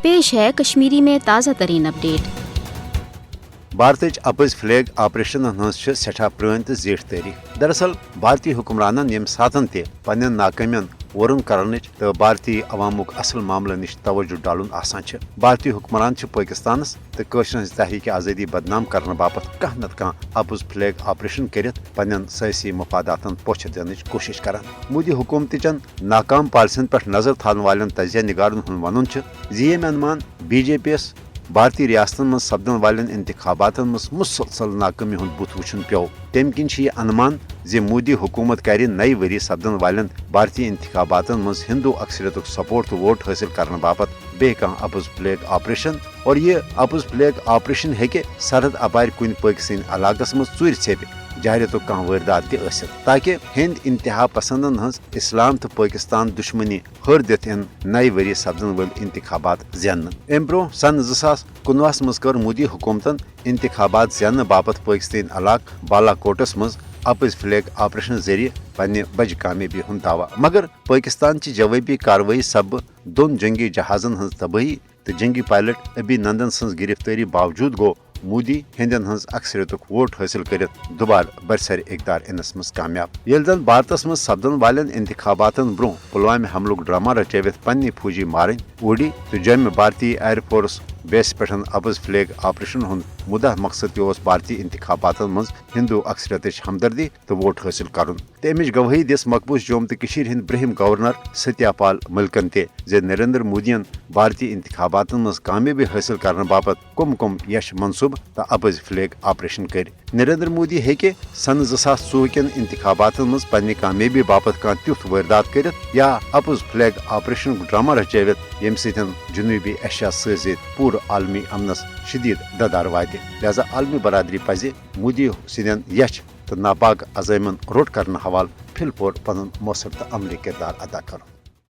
पेश है कश्मीरी में ताज़ा तरीन अपडेट। भारतच अपज फ्लैग ऑपरेशन हज सठा पुरान तो जीठ तारीख। दरअसल भारतीय हुक्मरानन यम सातन ते पन्न नाकामियन वरुन करने तो भारतीय अवामुक असल मामले निश तवज्जो डालुन आसान छ। भारतीय हुक्मरान पाकिस्तानस तो कशर तहरीक आज़ादी बदनाम करने बापत कह नत कह अपज फ्लैग ऑपरेशन करित पन्न सियासी मफादातन पोछ दिन कोशिश करान। मोदी हुकूमतचन नाकाम पॉलिसियन पे नजर थान वालन तजिया निगारन हुन वनुन छ जी यम अनुमान बीजेपी यस भारतीय रियासतन मज सपदन वालन इंतखाबातन मज मुसलसल नाकामी हुन बुत वुचन प्यो। तम किन यह अनुमान जे मोदी हुकूमत कर नई वरी सपदन वालन भारतीय इंतखाबातन मज हिंदू अक्सरियत सपोर्ट तो वोट हासिल करने बापत बे कह अपज फ्लैग ऑपरेशन और ये अपज फ्लैग ऑपरेशन हेके सरहद अपार कुन पाकिस्तानी इलाकस मज चूर छेप जारियत कह वारदात तक ताकि हिंद इंतहा पसंदन हज इस्लाम तो पाकिस्तान दुश्मनी हर दित इन नई वरी सपदन वल इंतखाबात जन। अम ब्रो सन 2019 मज कर मोदी हुकूमतन इंतखाबात जन बापत पाकिस्तान इलाक बालाकोटस मज अपज फ्लैग ऑपरेशन जरिए पन्ने बज कामयाबी हुन दावा, मगर पाकिस्तान की जवाबी कार्रवाई सब दोन जंगी जहाजन हज तबाही तो जंगी पायलट अभिनंदन सज गिरफ्तारी बावजूद गो मोदी हिंदन हज अक्सरियत वोट हासिल कर दोबारा बरसर इकदार इनस मज कामयाब। ये जन भारतस मज सपदन वालन इंतखाबातन ब्रो पुलवामा हमलुक ड्रामा रचवित पन्ने फौजी मारन उड़ी तो जम्मू भारतीय एयरफोर्स बेस पे अपज फ्लैग ऑपरेशन हुन मुदा मकसद यह भारतीय इंतखाबातन मज हिंदू अक्सरियत हमदर्दी तो वोट हासिल कर। तमिच गवाही दिस मकबूज जोम तो हिंद ब्रहिम गवर्नर सत्यापाल मलिकन ते जे नरेंद्र मोदियन भारतीय इंतखाबातन मज कामयाबी हासिल करने बापत कुम कुम यश मनसूब तो अपज फ्लैग ऑपरेशन कर। नरेंद्र मोदी हेके सन 2024 कन इंतखाबातन मज पन्ने कामयाबी बापत कह तुथ वारदात कर या अपज फ्लैग ऑपरेशन ड्रामा रचवित यम सतन जुनूबी एशिया सहित पूरे आलमी अमनस शदीद ददार वात। लिहाजा आलमी बरादरी पज मोदी सदन यश तो नापाक अज़ायमन रोट करने हवाल फिल पोर पन मौसर तो अमली किरदार अदा कर।